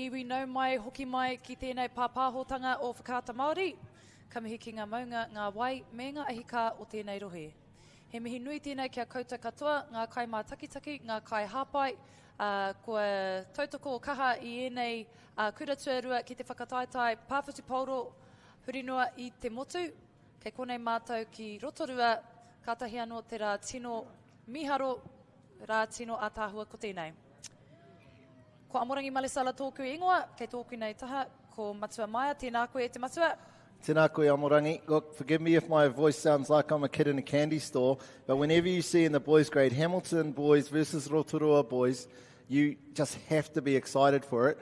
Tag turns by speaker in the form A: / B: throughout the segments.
A: iwi nau mai, hoki mai ki tēnei pāpāhotanga o Whakaata Māori, ka mihi ki ngā maunga, ngā wai, me ngā ahika o tēnei rohe. He mihi nui tēnei kia koutou katoa, ngā kai mā takitaki, ngā kai hāpai, kua tautoko o kaha i enei kura tuarua ki te whakataetai pāwhitu pauro hurinua i te motu, kei konei mātou ki Rotorua, kātahi anō te rā tino miharo, rā tino ātāhua ko tēnei. Ko Amorangi Malesala tōku ingoa, kei tōku nei taha, ko Matua Maia, tēnā koe e te Matua.
B: Tēnā koe Amorangi. Look, forgive me if my voice sounds like I'm a kid in a candy store, but whenever you see in the boys grade Hamilton boys versus Rotorua boys, you just have to be excited for it.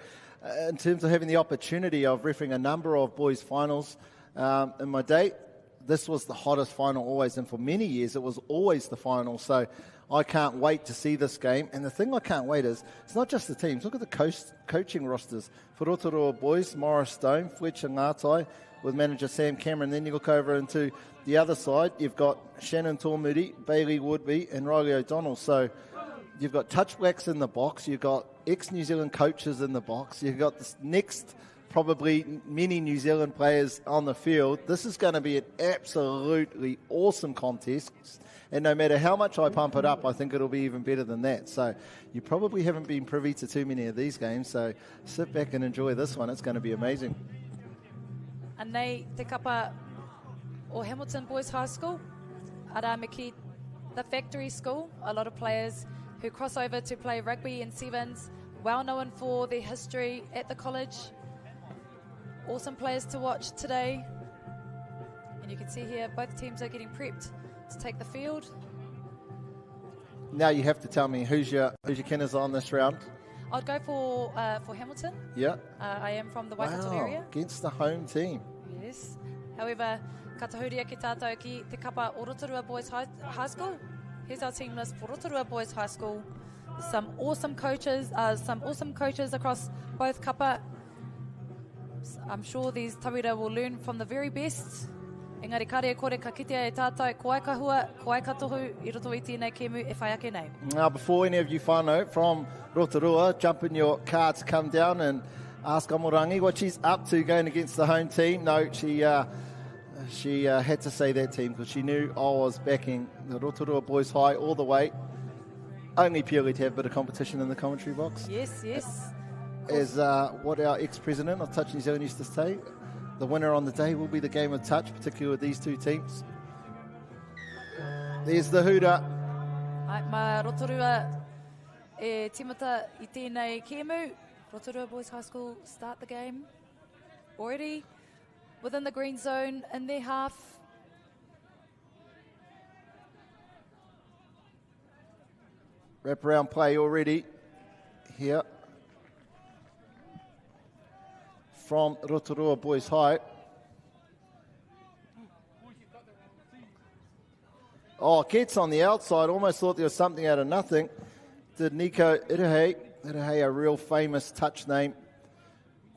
B: In terms of having the opportunity of refereeing a number of boys finals in my day, this was the hottest final always, and for many years it was always the final. So I can't wait to see this game. And the thing I can't wait is, it's not just the teams. Look at the coaching rosters. For Rotorua boys, Morris Stone, Fletcher Ngātai, with manager Sam Cameron. Then you look over into the other side, you've got Shannon Tormudi, Bailey Woodby and Riley O'Donnell. So you've got touchbacks in the box, you've got ex-New Zealand coaches in the box, you've got this next probably many New Zealand players on the field. This is going to be an absolutely awesome contest. And no matter how much I pump it up, I think it'll be even better than that. So you probably haven't been privy to too many of these games, so sit back and enjoy this one. It's going to be amazing.
A: And nei te kapa o Hamilton Boys High School, ara me ki the factory school, a lot of players who cross over to play rugby in sevens, well known for their history at the college. Awesome players to watch today. And you can see here both teams are getting prepped to take the field.
B: Now you have to tell me who's your kenners on this round.
A: I'd go for Hamilton.
B: Yeah.
A: I am from the Waikato area.
B: Against the home team.
A: Yes. However, katahuria ki tātou ki te kapa o Rotorua Boys High School. Here's our team list for Rotorua Boys High School. Some awesome coaches across both kapa. I'm sure these tawira will learn from the very best. Engari kare kore ka kitea e tātou, ko ai ka hua, ko ai ka tohu, I roto i tēnei kēmu e whai ake nei.
B: Now, before any of you whānau from Rotorua, jump in your car to come down and ask Amorangi what she's up to going against the home team. No, she had to say that team because she knew I was backing the Rotorua Boys High all the way, only purely to have a bit of competition in the commentary box.
A: Yes, yes.
B: As what our ex-president of Touch New Zealand used to say, the winner on the day will be the game of touch, particularly with these two teams. There's the hooter.
A: Ma Rotorua e timata I tēnei kēmu. Rotorua Boys High School start the game already within the green zone in their half.
B: Wraparound play already here from Rotorua Boys High. Oh, gets on the outside. Almost thought there was something out of nothing. Did Nico Irahe. Irahe, a real famous touch name,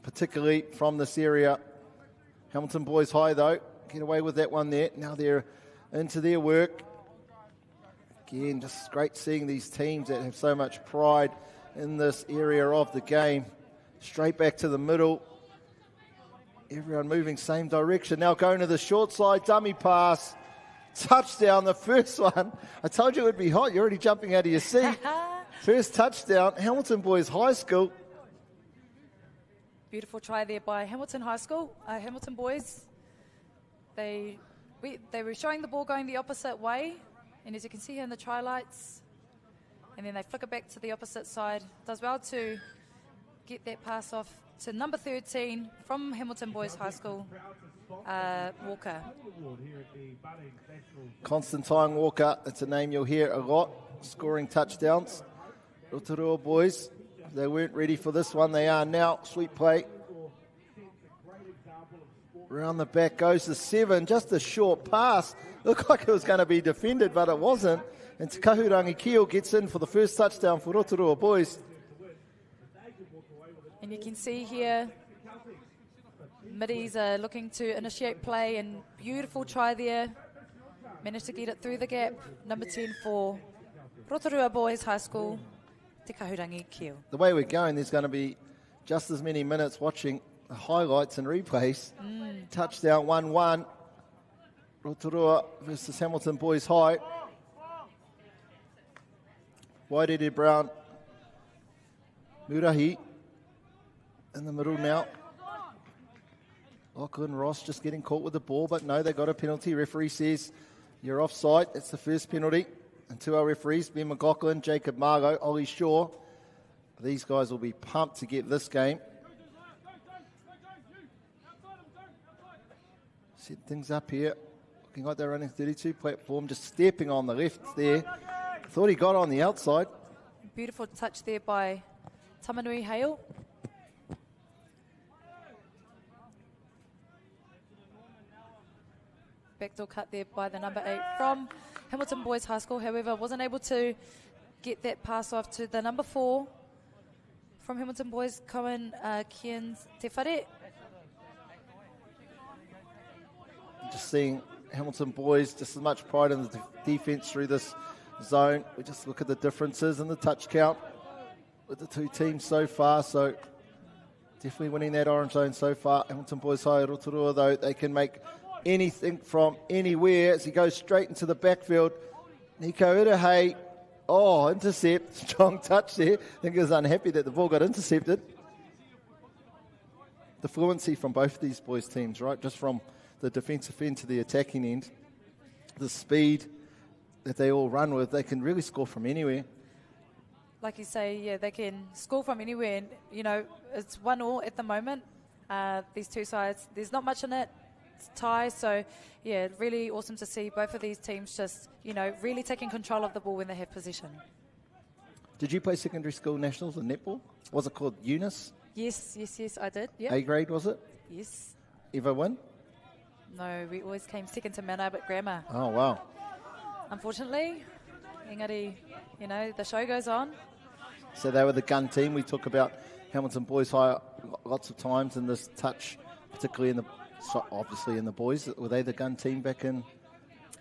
B: particularly from this area. Hamilton Boys High, though, get away with that one there. Now they're into their work. Again, just great seeing these teams that have so much pride in this area of the game. Straight back to the middle. Everyone moving same direction. Now going to the short side, dummy pass. Touchdown, the first one. I told you it would be hot. You're already jumping out of your seat. First touchdown, Hamilton Boys High School.
A: Beautiful try there by Hamilton High School. Hamilton Boys, they were showing the ball going the opposite way. And as you can see here in the try lights, and then they flick it back to the opposite side. Does well to get that pass off to number 13 from Hamilton Boys High School, Walker.
B: Constantine Walker, that's a name you'll hear a lot, scoring touchdowns. Rotorua Boys, they weren't ready for this one, they are now. Sweet play. Around the back goes the 7, just a short pass. Looked like it was going to be defended, but it wasn't. And Te Kahurangi Keo gets in for the first touchdown for Rotorua Boys.
A: And you can see here, middies are looking to initiate play, and beautiful try there. Managed to get it through the gap. Number 10 for Rotorua Boys High School, Te Kahurangi Keo.
B: The way we're going, there's going to be just as many minutes watching the highlights and replays. Touchdown 1-1. Rotorua versus Hamilton Boys High. Wairere Brown. Murahi in the middle now. Lachlan Ross just getting caught with the ball, but no, they got a penalty. Referee says you're offside. It's the first penalty. And to our referees, Ben McLaughlin, Jacob Margo, Ollie Shaw. These guys will be pumped to get this game. Set things up here. Looking like they're running 32 platform, just stepping on the left there. Thought he got on the outside.
A: Beautiful touch there by Tamanui Hale. Backdoor cut there by the number 8 from Hamilton Boys High School. However, wasn't able to get that pass off to the number 4 from Hamilton Boys, Cohen Kian Te Whare.
B: Just seeing Hamilton Boys, just as much pride in the defence through this zone. We just look at the differences in the touch count with the two teams so far. So definitely winning that orange zone so far. Hamilton Boys High, Rotorua, though, they can make anything from anywhere as he goes straight into the backfield. Nico Irahe, intercept, strong touch there. I think he was unhappy that the ball got intercepted. The fluency from both of these boys' teams, right? Just from the defensive end to the attacking end. The speed that they all run with, they can really score from anywhere.
A: Like you say, yeah, they can score from anywhere. And, you know, it's 1-1 at the moment. These two sides, there's not much in it. It's tie, so yeah, really awesome to see both of these teams just, you know, really taking control of the ball when they have possession.
B: Did you play secondary school nationals in netball? Was it called Eunice?
A: Yes, I did. Yep.
B: A grade, was it?
A: Yes.
B: Ever win?
A: No, we always came second to Mount Albert Grammar.
B: Oh, wow.
A: Unfortunately, engari, you know, the show goes on.
B: So they were the gun team. We talk about Hamilton Boys High lots of times in this touch, particularly in the obviously in the boys. Were they the gun team back in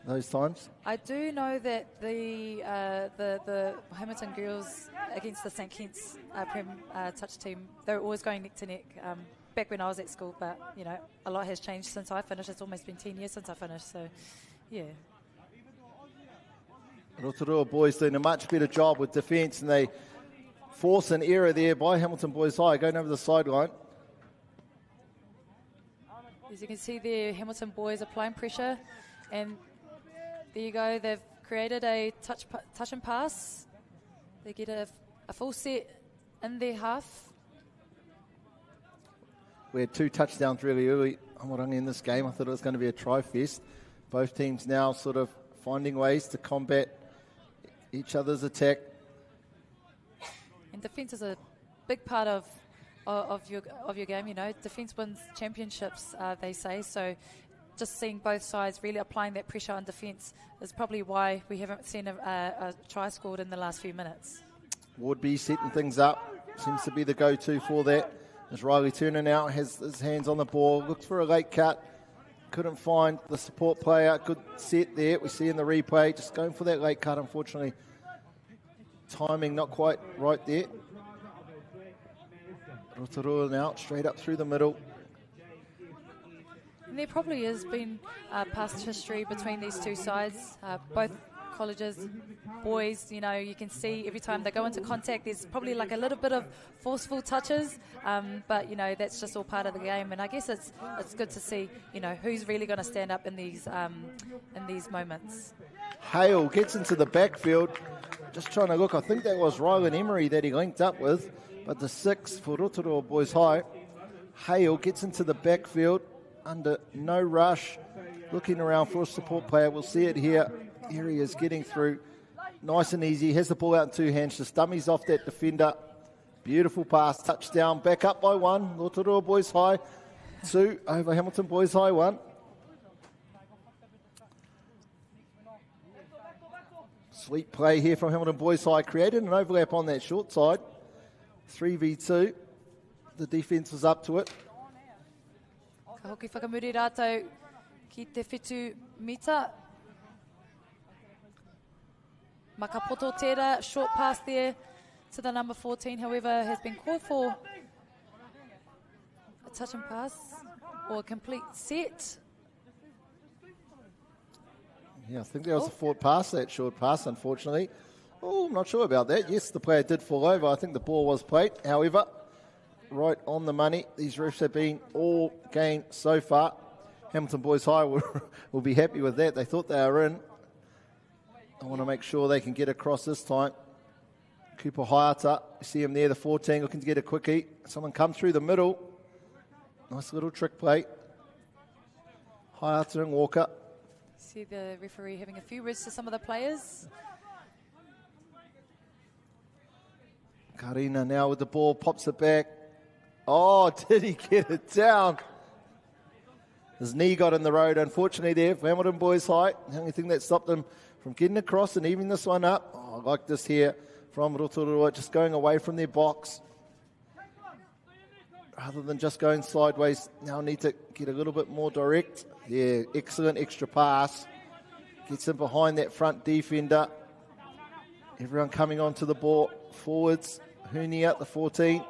B: those times?
A: I do know that the Hamilton girls against the St Kitts touch team, they were always going neck to neck back when I was at school, but you know, a lot has changed since I finished. It's almost been 10 years since I finished, so yeah.
B: Rotorua boys doing a much better job with defence, and they force an error there by Hamilton Boys High going over the sideline.
A: As you can see there, Hamilton Boys applying pressure, and there you go, they've created a touch and pass. They get a full set in their half.
B: We had 2 touchdowns really early in this game. I thought it was going to be a try fest. Both teams now sort of finding ways to combat each other's attack.
A: And defence is a big part of your game, you know. Defence wins championships, they say. So just seeing both sides really applying that pressure on defence is probably why we haven't seen a try scored in the last few minutes. Wardby
B: setting things up. Seems to be the go-to for that. As Riley Turner now has his hands on the ball, looks for a late cut. Couldn't find the support player. Good set there. We see in the replay, just going for that late cut, unfortunately. Timing not quite right there. Rotorua now straight up through the middle.
A: And there probably has been past history between these two sides. Both colleges, boys, you know, you can see every time they go into contact, there's probably like a little bit of forceful touches, but, you know, that's just all part of the game. And I guess it's good to see, you know, who's really going to stand up in these moments.
B: Hale gets into the backfield, just trying to look. I think that was Rylan Emery that he linked up with, but the 6 for Rotorua Boys High. Hale gets into the backfield under no rush, looking around for a support player. We'll see it here. Here he is getting through nice and easy. Has the ball out in 2 hands, just dummies off that defender. Beautiful pass, touchdown, back up by 1. Rotorua Boys High 2 over Hamilton Boys High 1. Sweet play here from Hamilton Boys High. Created an overlap on that short side. 3v2. The defence was up to it.
A: Ka hoki whakamuri rātou ki te whitu mita. Makapoto Tera, short pass there to the number 14, however, has been called for touch and pass or a complete set.
B: Yeah, I think there was a forward pass, that short pass, unfortunately. Oh, I'm not sure about that. Yes, the player did fall over. I think the ball was played. However, right on the money. These refs have been all game so far. Hamilton Boys High will be happy with that. They thought they were in. I want to make sure they can get across this time. Cooper Whakaata, you see him there, the 14, looking to get a quickie. Someone come through the middle. Nice little trick play. Whakaata and Walker.
A: See the referee having a few words to some of the players.
B: Karina now with the ball, pops it back. Oh, did he get it down? His knee got in the road, unfortunately, there for Hamilton Boys High. The only thing that stopped him from getting across and even this one up. Oh, I like this here from Rotorua, just going away from their box. Rather than just going sideways, now need to get a little bit more direct. Yeah, excellent extra pass. Gets him behind that front defender. Everyone coming onto the ball. Forwards, Hunia, the 14.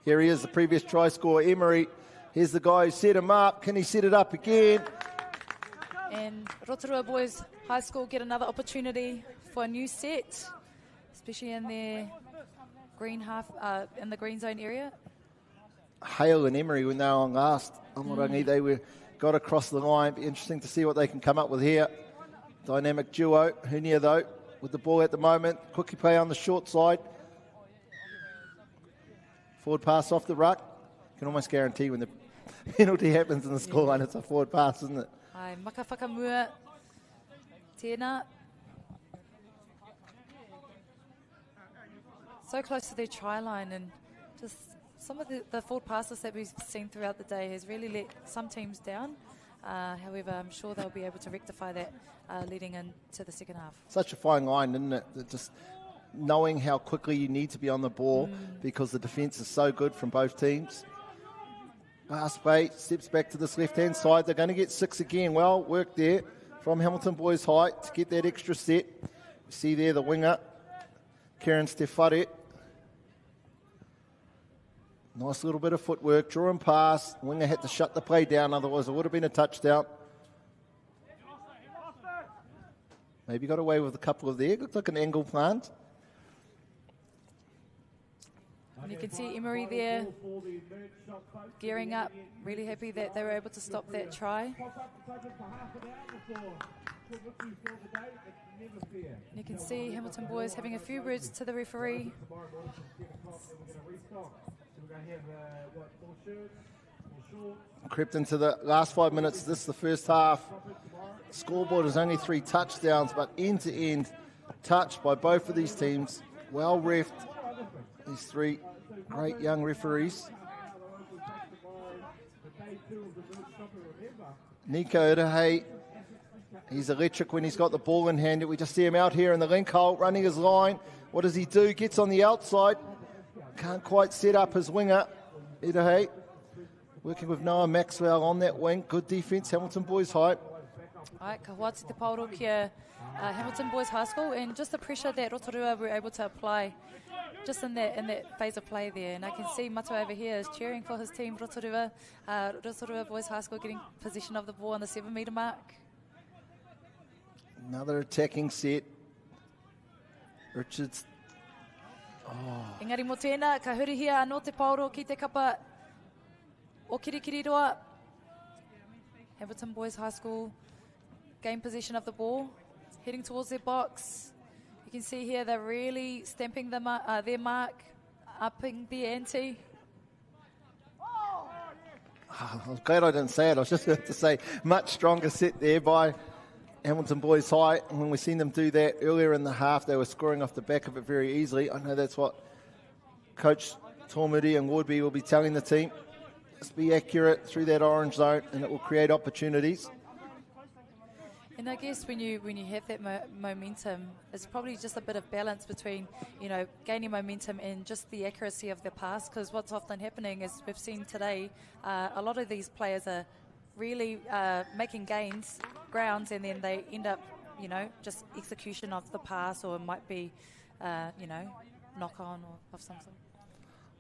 B: Here he is, the previous try scorer, Emery. Here's the guy who set him up. Can he set it up again?
A: And Rotorua Boys High School get another opportunity for a new set, especially in their green half, in the green zone area.
B: Hale and Emery, when they were on last, they got across the line. Be interesting to see what they can come up with here. Dynamic duo. Hunia, though, with the ball at the moment. Quickie play on the short side. Forward pass off the ruck. You can almost guarantee when the penalty happens in the scoreline, it's a forward pass, isn't it?
A: Ai, maka whakamua tēnā. So close to their try line, and just some of the forward passes that we've seen throughout the day has really let some teams down. However, I'm sure they'll be able to rectify that leading into the second half.
B: Such a fine line, isn't it? That just knowing how quickly you need to be on the ball because the defence is so good from both teams. Aspley steps back to this left-hand side. They're going to get 6 again. Well work there from Hamilton Boys High to get that extra set. We see there the winger, Karen Stefare. Nice little bit of footwork, draw and pass. Winger had to shut the play down, otherwise it would have been a touchdown. Maybe got away with a couple of there. Looked like an angle plant.
A: And you can see Emery there gearing up, really happy that they were able to stop that try. And you can see Hamilton Boys having a few words to the referee.
B: Crept into the last 5 minutes. This is the first half. Scoreboard is only 3 touchdowns, but end-to-end touched by both of these teams. Well reffed. These 3 great young referees. Nico Irahe, he's electric when he's got the ball in hand. We just see him out here in the link hole, running his line. What does he do? Gets on the outside. Can't quite set up his winger. Irahe working with Noah Maxwell on that wing. Good defence, Hamilton Boys High.
A: Ai, ka hoati te pauro kia Hamilton Boys High School, and just the pressure that Rotorua were able to apply just in that phase of play there. And I can see Matu over here is cheering for his team, Rotorua. Rotorua Boys High School getting possession of the ball on the 7-metre mark.
B: Another attacking set. Richards.
A: Engari mo tēnā, ka hurihia anō te pauro ki te kapa o Kirikiriroa. Hamilton Boys High School gain possession of the ball, heading towards their box. You can see here they're really stamping their mark, upping the ante.
B: I'm glad I didn't say it. I was just going to say much stronger set there by Hamilton Boys High. And when we've seen them do that earlier in the half, they were scoring off the back of it very easily. I know that's what Coach Tormudi and Woodby will be telling the team. Just be accurate through that orange zone and it will create opportunities.
A: And I guess when you have that momentum, it's probably just a bit of balance between, gaining momentum and just the accuracy of the pass, because what's often happening is we've seen today, a lot of these players are really making grounds, and then they end up, just execution of the pass, or it might be, knock on or of some sort.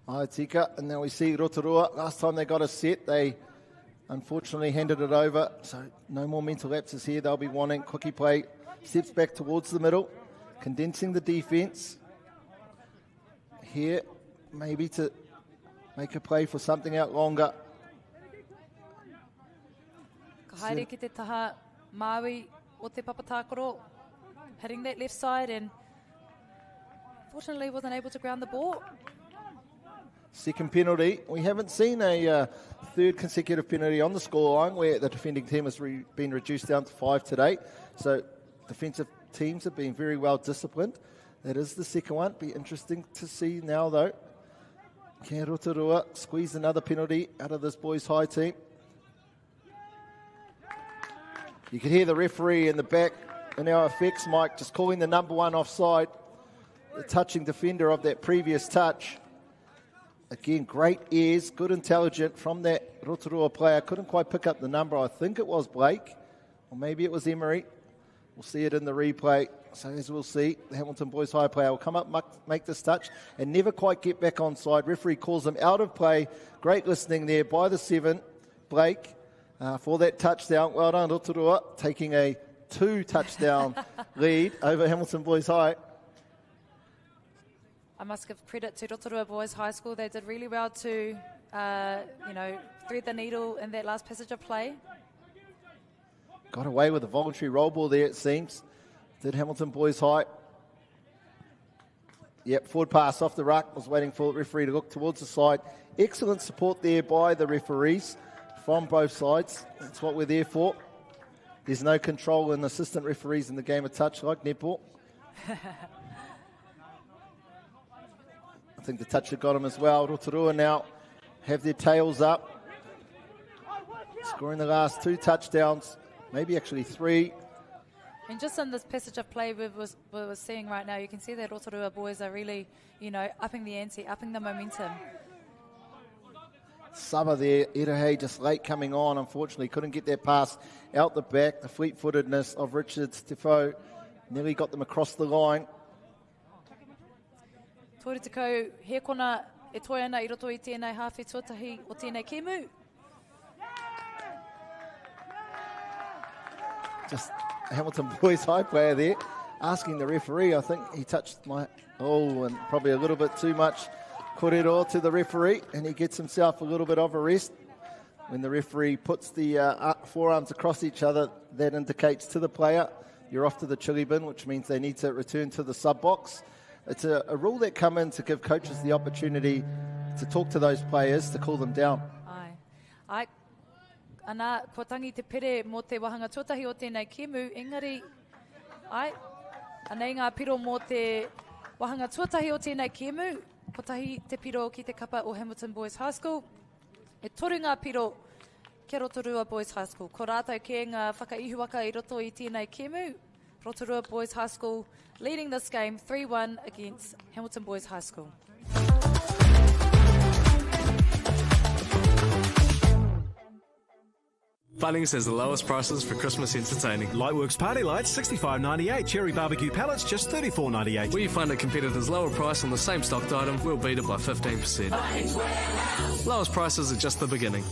B: Ai tika, and now we see Rotorua. Last time they got a set, they unfortunately handed it over. So no more mental lapses here. They'll be wanting quickie play. Steps back towards the middle, condensing the defence. Here, maybe to make a play for something out longer.
A: Ka haere ki te taha Māui o te papatākoro, hitting that left side and fortunately wasn't able to ground the ball.
B: Second penalty. We haven't seen a third consecutive penalty on the scoreline where the defending team has been reduced down to 5 today. So defensive teams have been very well disciplined. That is the second one. Be interesting to see now though. Can Rotorua squeeze another penalty out of this boys' high team? You can hear the referee in the back in our effects mic just calling the number 1 offside. The touching defender of that previous touch. Again, great ears, good intelligence from that Rotorua player. Couldn't quite pick up the number. I think it was Blake, or maybe it was Emery. We'll see it in the replay. So as we'll see, the Hamilton Boys High player will come up, make this touch, and never quite get back onside. Referee calls him out of play. Great listening there by the 7, Blake, for that touchdown. Well done, Rotorua, taking a 2-touchdown lead over Hamilton Boys High.
A: I must give credit to Rotorua Boys High School. They did really well to, thread the needle in that last passage of play.
B: Got away with a voluntary roll ball there, it seems. Did Hamilton Boys High. Yep, forward pass off the ruck. Was waiting for the referee to look towards the side. Excellent support there by the referees from both sides. That's what we're there for. There's no control in assistant referees in the game of touch like netball. I think the touch had got him as well. Rotorua now have their tails up. Scoring the last 2 touchdowns, maybe actually 3.
A: And just in this passage of play we were seeing right now, you can see that Rotorua boys are really, upping the ante, upping the momentum.
B: Summer there, Irahei just late coming on. Unfortunately, couldn't get that pass out the back. The fleet-footedness of Richard Stefo nearly got them across the line.
A: Tōre te kau, he kona e toi ana I roto I tēnei hawhi tuatahi o tēnei kēmu.
B: Just a Hamilton Boys High player there, asking the referee. I think he touched and probably a little bit too much korero to the referee, and he gets himself a little bit of a rest. When the referee puts the forearms across each other, that indicates to the player, you're off to the chili bin, which means they need to return to the sub box. It's a rule that come in to give coaches the opportunity to talk to those players, to cool them down.
A: Ai. Ana, ko tangi te pere mō te wahanga tuatahi o tēnei kēmu, engari, anei ngā piro mō te wahanga tuatahi o tēnei kēmu, ko tahi te piro ki te kapa o Hamilton Boys High School. E toru ngā piro kia Rotorua Boys High School. Ko rātou ke ngā whakaihuaka I roto I tēnei kēmu. Rotorua Boys High School leading this game 3-1 against Hamilton Boys High School.
C: Bunnings has the lowest prices for Christmas entertaining.
D: Lightworks party lights $65.98. Cherry barbecue pallets just $34.98.
C: Where you find a competitor's lower price on the same stocked item, we'll beat it by 15%. Lowest prices are just the beginning.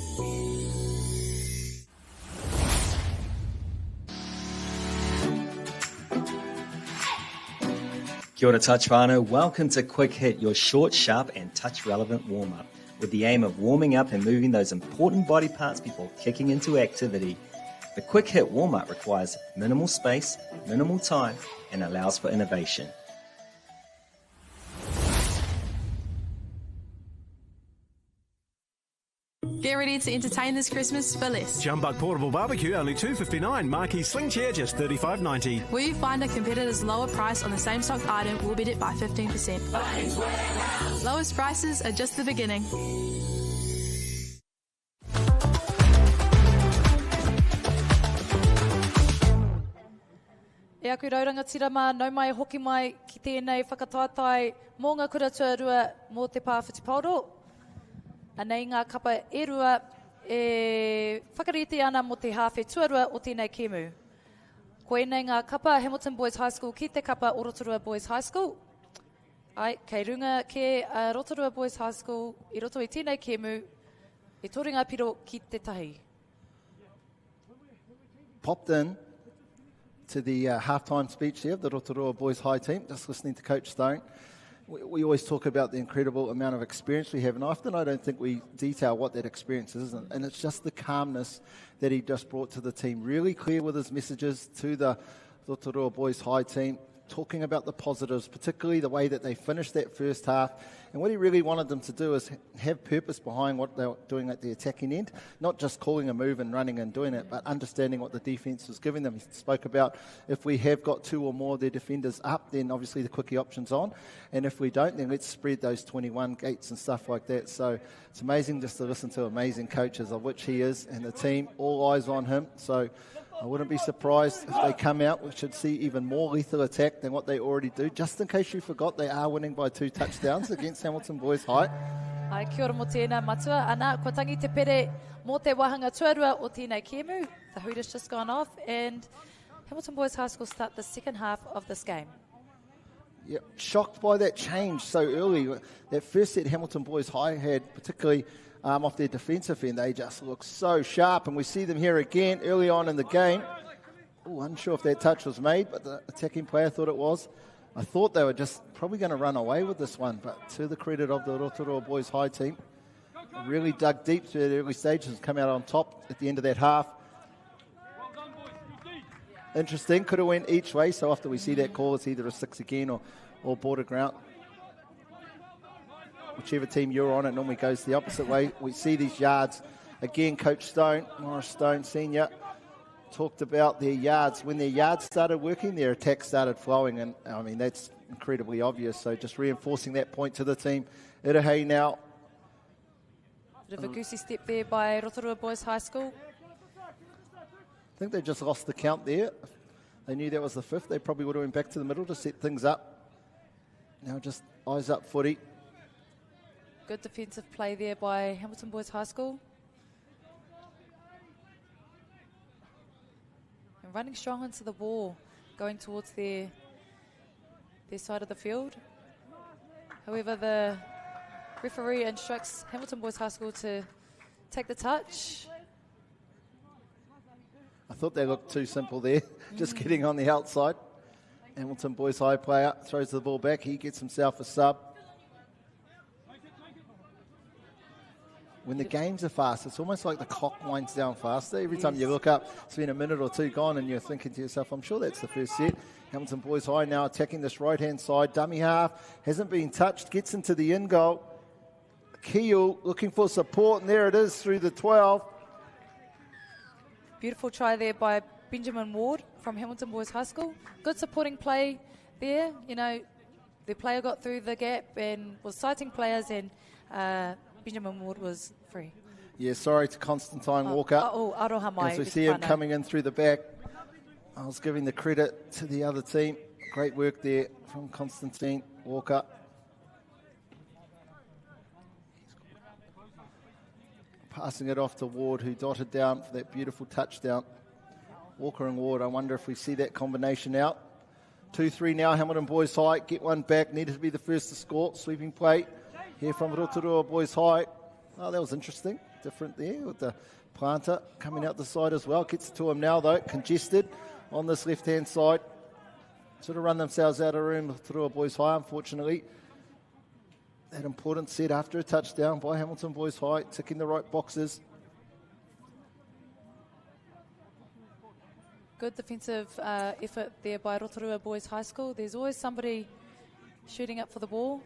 E: Kia ora touch whānau, welcome to Quick Hit, your short, sharp and touch relevant warm-up, with the aim of warming up and moving those important body parts before kicking into activity. The Quick Hit warm-up requires minimal space, minimal time and allows for innovation.
F: Get ready to entertain this Christmas for less.
D: Jumbuck portable barbecue only $2.59. Marquee sling chair just $35.90.
F: Where you find a competitor's lower price on the same stock item, we'll beat it by 15%. Lowest prices are just the beginning.
A: E aku rauranga tirama, nau mai hoki mai ki tēnei whakataetai mō ngā kura tuarua mō te pāwhiti pauro. Anei ngā kapa e rua e whakarite ana mo te hawhi tuarua o tēnei kēmu. Ko enei ngā kapa Hamilton Boys High School ki te kapa o Rotorua Boys High School. Ai, kei runga ke Rotorua Boys High School, I roto I tēnei kēmu, I toringa piro ki te tahi.
B: Popped in to the halftime speech here of the Rotorua Boys High team, just listening to Coach Stone. We always talk about the incredible amount of experience we have, and often I don't think we detail what that experience is, and it's just the calmness that he just brought to the team. Really clear with his messages to the Rotorua Boys High team, talking about the positives, particularly the way that they finished that first half. And what he really wanted them to do is have purpose behind what they were doing at the attacking end, not just calling a move and running and doing it, but understanding what the defence was giving them. He spoke about if we have got 2 or more of their defenders up, then obviously the quickie option's on. And if we don't, then let's spread those 21 gates and stuff like that. So it's amazing just to listen to amazing coaches, of which he is, and the team, all eyes on him. So I wouldn't be surprised if they come out. We should see even more lethal attack than what they already do. Just in case you forgot, they are winning by 2 touchdowns against Hamilton Boys High.
A: Ai, kia ora mo tēnā matua. Ana, kua tangi te pere mō te wahanga tuarua o tēnei kēmu. The hoot has just gone off, and Hamilton Boys High School start the second half of this game.
B: Yep, shocked by that change so early. That first set Hamilton Boys High had, particularly off their defensive end, they just look so sharp, and we see them here again early on in the game. Ooh, unsure if that touch was made, but the attacking player thought it was. I thought they were just probably going to run away with this one, but to the credit of the Rotorua Boys High team, really dug deep through the early stages and come out on top at the end of that half. Interesting, could have went each way, so after we see that call, it's either a 6 again or border ground. Whichever team you're on, it normally goes the opposite way. We see these yards. Again, Coach Stone, Morris Stone Senior, talked about their yards. When their yards started working, their attack started flowing, and I mean, that's incredibly obvious. So just reinforcing that point to the team. Irahei now.
A: Bit of a goosey step there by Rotorua Boys High School.
B: I think they just lost the count there. If they knew that was the 5th, they probably would have went back to the middle to set things up. Now just eyes up footy.
A: Good defensive play there by Hamilton Boys High School. And running strong into the ball, going towards their side of the field. However, the referee instructs Hamilton Boys High School to take the touch.
B: I thought they looked too simple there, just getting on the outside. Hamilton Boys High player throws the ball back. He gets himself a sub. When the games are fast, it's almost like the clock winds down faster. Every time you look up, it's been a minute or 2 gone, and you're thinking to yourself, I'm sure that's the first set. Hamilton Boys High now attacking this right-hand side. Dummy half, hasn't been touched, gets into the in goal. Keel looking for support, and there it is through the 12.
A: Beautiful try there by Benjamin Ward from Hamilton Boys High School. Good supporting play there. You know, the player got through the gap and was sighting players, and Benjamin Ward was free.
B: Yeah, sorry to Constantine Walker.
A: Aroha mai.
B: As we see him coming in through the back. I was giving the credit to the other team. Great work there from Constantine Walker. Passing it off to Ward, who dotted down for that beautiful touchdown. Walker and Ward, I wonder if we see that combination out. 2-3 now, Hamilton Boys High. Get one back, needed to be the first to score. Sweeping play here from Rotorua Boys High. Oh, that was interesting. Different there with the planter coming out the side as well. Gets to him now, though. Congested on this left-hand side. Sort of run themselves out of room, Rotorua Boys High, unfortunately. That important set after a touchdown by Hamilton Boys High, ticking the right boxes.
A: Good defensive effort there by Rotorua Boys High School. There's always somebody shooting up for the ball.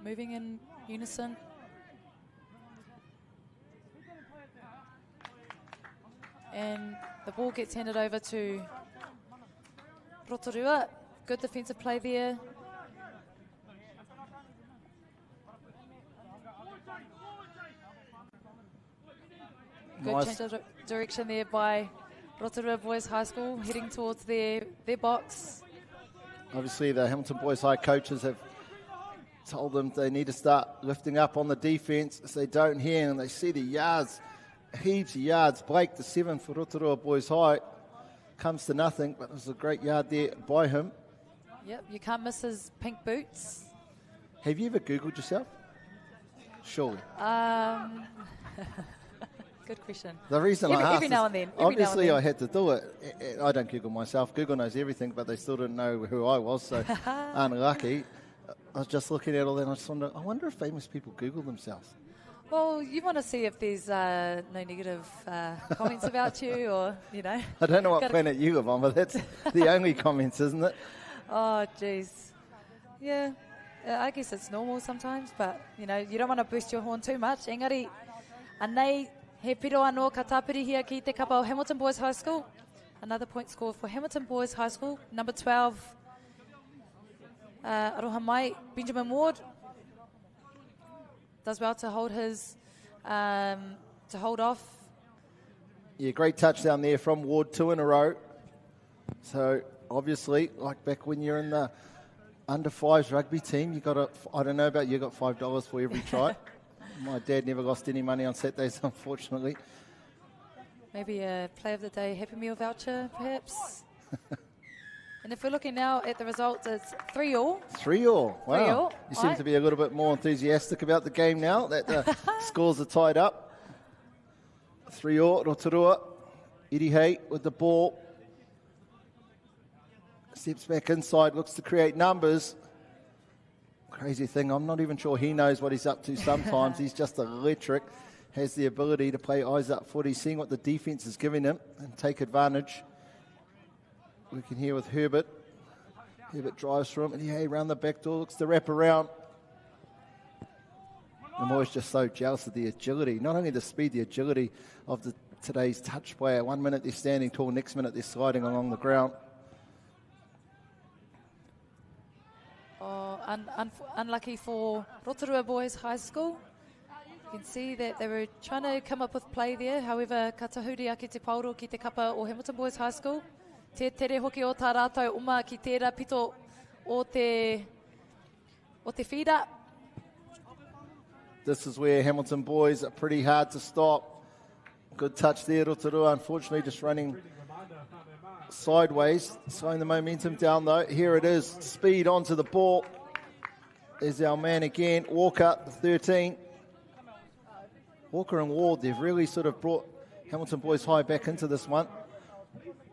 A: Moving in unison. And the ball gets handed over to Rotorua. Good defensive play there. Good
B: Nice.
A: change of direction there by Rotorua Boys High School, heading towards their box.
B: Obviously, the Hamilton Boys High coaches have told them they need to start lifting up on the defence. As they don't here, and they see the yards, heaps of yards. Blake, the 7 for Rotorua Boys High, comes to nothing, but it was a great yard there by him.
A: Yep, you can't miss his pink boots.
B: Have you ever Googled yourself? Surely.
A: Good question.
B: The reason I asked
A: every now and then.
B: Obviously, I had to do it. I don't Google myself. Google knows everything, but they still didn't know who I was, so unlucky. I was just looking at all that and I wonder if famous people Google themselves.
A: Well, you want to see if there's no negative comments about you or, you know.
B: I don't know what planet you live on, but that's the only comments, isn't it?
A: Oh, jeez. Yeah, I guess it's normal sometimes, but, you know, you don't want to boost your horn too much. Engari, anei, he piro anō ka tāpiri hia ki te kapa o Hamilton Boys High School. Another point score for Hamilton Boys High School. Number 12, aroha mai, Benjamin Ward. Does well to hold his, to hold off.
B: Yeah, great touchdown there from Ward, 2 in a row. So, obviously, like back when you're in the under-5s rugby team, you got I don't know about you, got $5 for every try. My dad never lost any money on Saturdays, unfortunately.
A: Maybe a Play of the Day Happy Meal voucher, perhaps. And if we're looking now at the results, it's 3-3.
B: 3-3. Wow.
A: 3-3.
B: You seem to be a little bit more enthusiastic about the game now that the scores are tied up. 3-3, Rotorua. Irihei with the ball. Steps back inside, looks to create numbers. Crazy thing, I'm not even sure he knows what he's up to sometimes. He's just electric. Has the ability to play eyes up footy, seeing what the defence is giving him and take advantage. We can hear with Herbert. Herbert drives through him, and he around the back door, looks to wrap around. I'm always just so jealous of the agility, not only the speed, the agility of today's touch player. 1 minute they're standing tall, next minute they're sliding along the ground.
A: Oh, unlucky for Rotorua Boys High School. You can see that they were trying to come up with play there. However, ka tahuri ake te pauro ki te kapa o Hamilton Boys High School. Te tere hoki o tā rātou uma ki tērā pito o te whira.
B: This is where Hamilton Boys are pretty hard to stop. Good touch there, Rotorua, unfortunately just running sideways, slowing the momentum down though. Here it is, speed onto the ball. There's our man again, Walker, the 13. Walker and Ward, they've really sort of brought Hamilton Boys High back into this one.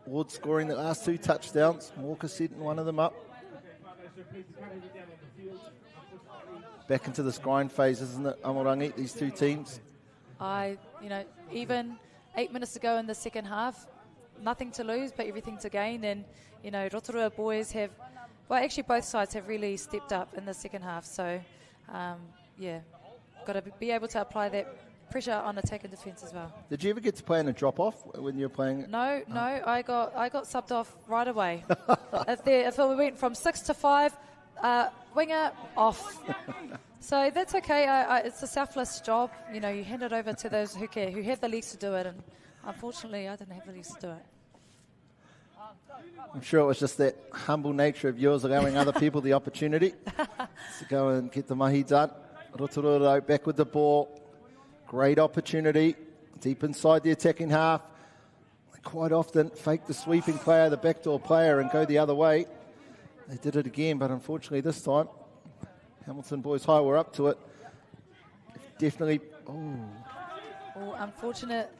B: Ward scoring the last 2 touchdowns. Walker setting one of them up. Back into this grind phase, isn't it, Amorangi, these two teams?
A: Even 8 minutes to go in the second half, nothing to lose but everything to gain. And, Rotorua boys have, actually both sides have really stepped up in the second half. So, got to be able to apply that pressure on attack and defence as well.
B: Did you ever get to play in a drop-off when you were playing?
A: No, I got subbed off right away. if we went from 6 to 5, winger off. So that's okay. It's a selfless job. You hand it over to those who care, who have the legs to do it. And unfortunately, I didn't have the legs to do it.
B: I'm sure it was just that humble nature of yours allowing other people the opportunity to go and get the mahi done. Rotorua back with the ball. Great opportunity, deep inside the attacking half. Quite often fake the sweeping player, the backdoor player, and go the other way. They did it again, but unfortunately this time, Hamilton Boys High were up to it. Definitely,
A: unfortunate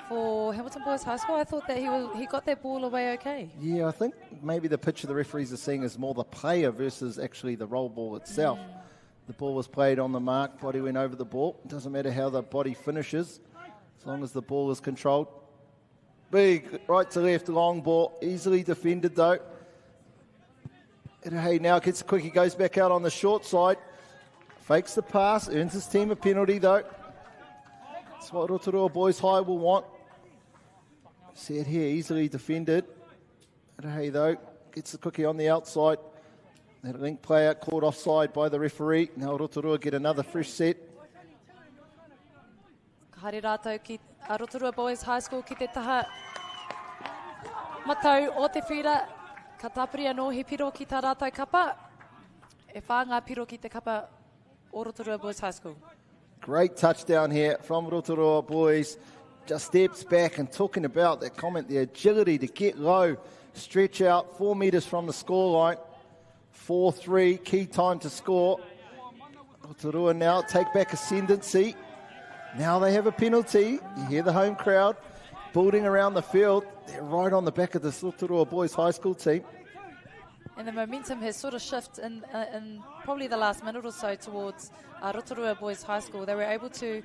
A: for Hamilton Boys High School. I thought that he got that ball away okay.
B: Yeah, I think maybe the picture the referees are seeing is more the player versus actually the roll ball itself. The ball was played on the mark, body went over the ball. It doesn't matter how the body finishes, as long as the ball is controlled. Big right to left, long ball, easily defended though. Hey, now gets quick, he goes back out on the short side. Fakes the pass, earns his team a penalty though. That's what Rotorua Boys High will want. See it here, easily defended. Hey though, gets the quickie on the outside. That link player caught offside by the referee. Now Rotorua get another fresh set.
A: Haere rātou ki Rotorua Boys High School ki te taha matau o te whira. Ka tapiri anō he piro ki tā rātou kapa. E whā ngā piro ki te kapa o Rotorua Boys High School.
B: Great touchdown here from Rotorua Boys. Just steps back and talking about that comment, the agility to get low, stretch out 4 metres from the scoreline. 4-3, key time to score. Rotorua now take back ascendancy. Now they have a penalty. You hear the home crowd building around the field. They're right on the back of this Rotorua Boys High School team.
A: And the momentum has sort of shifted in probably the last minute or so towards Rotorua Boys High School. They were able to,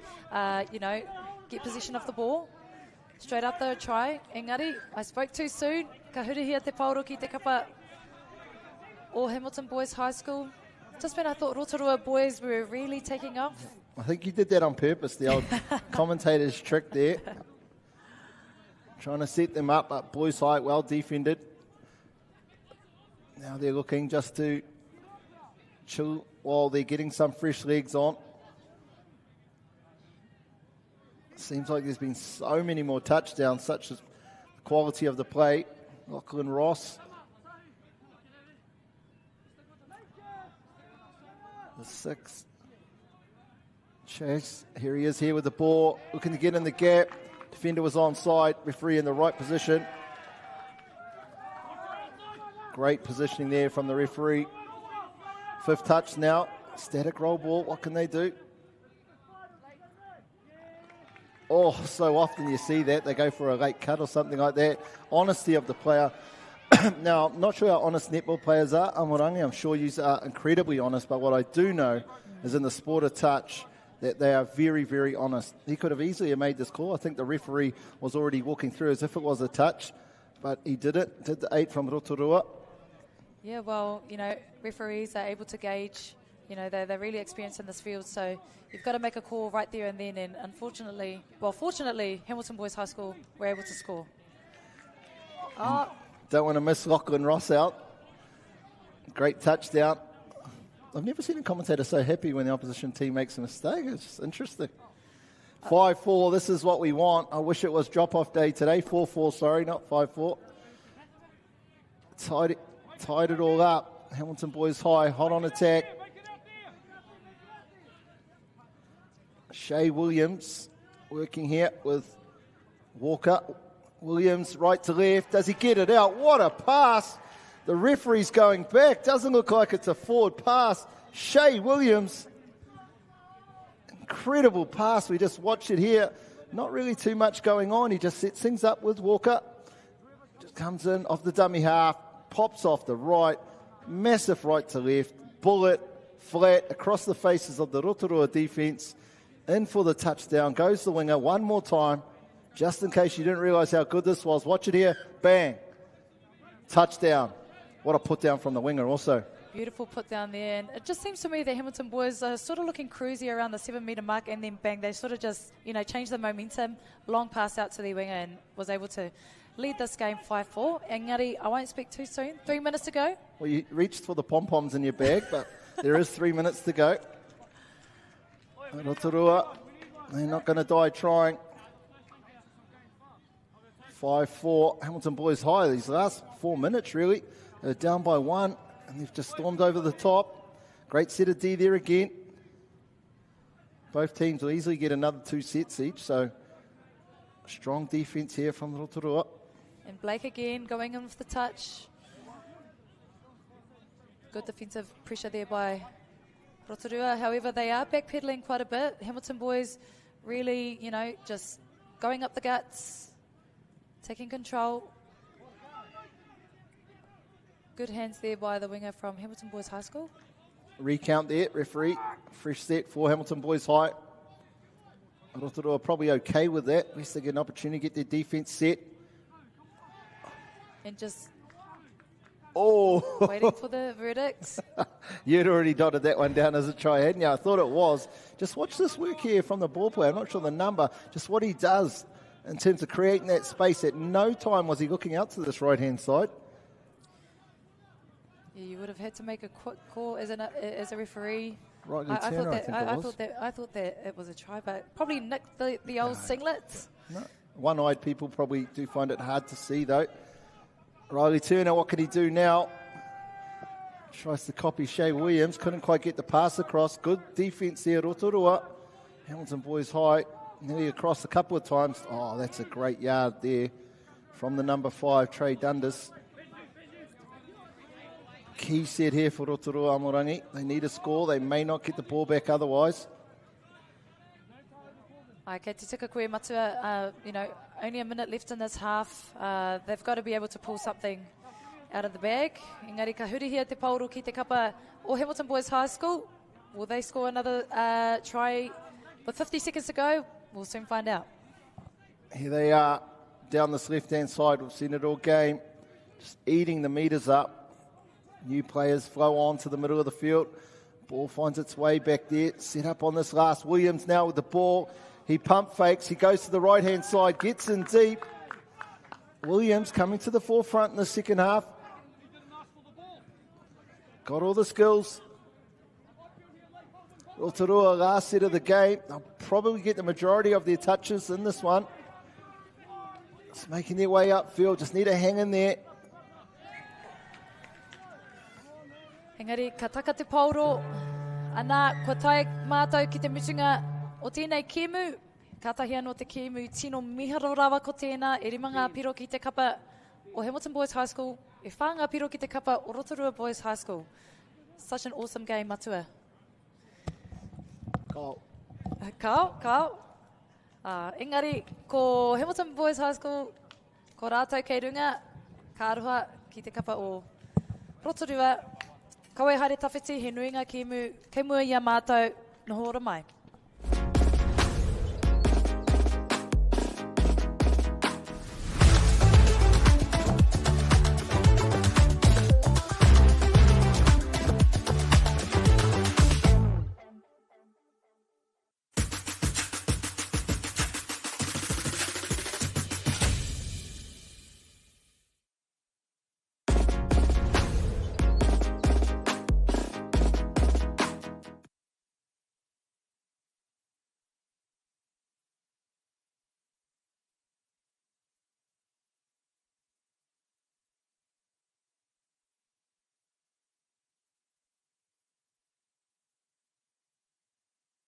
A: get possession of the ball. Straight up the try. Engari, I spoke too soon. Ka hurihia te pauro ki te kapa o Hamilton Boys High School. Just when I thought Rotorua Boys were really taking off.
B: I think you did that on purpose, the old commentator's trick there. Trying to set them up, but Boys High well defended. Now they're looking just to chill while they're getting some fresh legs on. Seems like there's been so many more touchdowns, such as the quality of the play. Lachlan Ross. The 6. Chase, here he is here with the ball, looking to get in the gap. Defender was onside, referee in the right position. Great positioning there from the referee. 5th touch now, static roll ball, what can they do? Oh, so often you see that, they go for a late cut or something like that. Honesty of the player. Now, I'm not sure how honest netball players are, Amorangi, I'm sure you are incredibly honest, but what I do know is in the sport of touch, that they are very, very honest. He could have easily made this call. I think the referee was already walking through as if it was a touch, but he did it, did the 8 from Rotorua.
A: Yeah, well, referees are able to gauge, they're really experienced in this field, so you've got to make a call right there and then, and fortunately, Hamilton Boys High School were able to score. Oh.
B: Don't want to miss Lachlan Ross out. Great touchdown. I've never seen a commentator so happy when the opposition team makes a mistake. It's just interesting. 5-4, this is what we want. I wish it was drop-off day today. 4-4, sorry, not 5-4. Tied it all up. Hamilton Boys High, hot on attack. Shea Williams working here with Walker. Williams right to left. Does he get it out? What a pass. The referee's going back. Doesn't look like it's a forward pass. Shea Williams. Incredible pass. We just watch it here. Not really too much going on. He just sets things up with Walker. Just comes in off the dummy half. Pops off the right. Massive right to left. Bullet flat across the faces of the Rotorua defence. In for the touchdown. Goes the winger one more time. Just in case you didn't realise how good this was. Watch it here. Bang. Touchdown. What a put down from the winger also.
A: Beautiful put down there. And it just seems to me that Hamilton Boys are sort of looking cruisy around the 7 metre mark, and then bang, they sort of just, changed the momentum. Long pass out to their winger and was able to lead this game 5-4. Engari, I won't speak too soon. 3 minutes to go.
B: Well, you reached for the pom-poms in your bag, but there is 3 minutes to go. Rotorua, they're not going to die trying. 5-4, Hamilton Boys High. These last 4 minutes, really. They're down by 1, and they've just stormed over the top. Great set of D there again. Both teams will easily get another 2 sets each, so strong defence here from Rotorua.
A: And Blake again going in with the touch. Good defensive pressure there by Rotorua. However, they are backpedaling quite a bit. Hamilton Boys really, just going up the guts, taking control. Good hands there by the winger from Hamilton Boys High School.
B: Recount there, referee. Fresh set for Hamilton Boys High. Rotorua probably okay with that. At least they get an opportunity to get their defence set.
A: And just
B: Oh.
A: Waiting for the verdicts.
B: You'd already dotted that one down as a try, hadn't you? I thought it was. Just watch this work here from the ball player. I'm not sure the number, just what he does in terms of creating that space. At no time was he looking out to this right-hand side.
A: Yeah, you would have had to make a quick call as a referee.
B: Right,
A: I thought that it was a try, but probably nicked the old singlets.
B: No. One-eyed people probably do find it hard to see, though. Riley Turner, what can he do now? Tries to copy Shea Williams. Couldn't quite get the pass across. Good defence there, Rotorua. Hamilton Boys High. Nearly across a couple of times. Oh, that's a great yard there from the number 5, Trey Dundas. key set here for Rotorua Amorangi. They need a score. They may not get the ball back otherwise.
A: Ai, kei te tika koe matua, only a minute left in this half. They've got to be able to pull something out of the bag. Engari, ka hurihia te pauru ki te kapa o Hamilton Boys High School. Will they score another try with 50 seconds to go? We'll soon find out.
B: Here they are down this left-hand side. We've seen it all game. Just eating the metres up. New players flow on to the middle of the field. Ball finds its way back there. Set up on this last. Williams now with the ball. He pump fakes. He goes to the right-hand side. Gets in deep. Williams coming to the forefront in the second half. Got all the skills. Rotorua last set of the game. They'll probably get the majority of their touches in this one. Just making their way upfield. Just need to hang in there.
A: Engari, ka taka te pauro. Ana, kua tai mātou ki te mutunga o tēnei kēmu. Ka tahi anō te kēmu. Tino miharo rawa ko tēnā. E rima ngā piro ki te kapa o Hamilton Boys High School. E whā ngā piro ki te kapa o Rotorua Boys High School. Such an awesome game, matua. Kau. Engari, ko Hamilton Boys High School, ko rātou kei runga, ka aroha ki te kapa o Rotorua. Kaue haere tawhiti, he nuinga kei mua ia mātou, noho ora mai.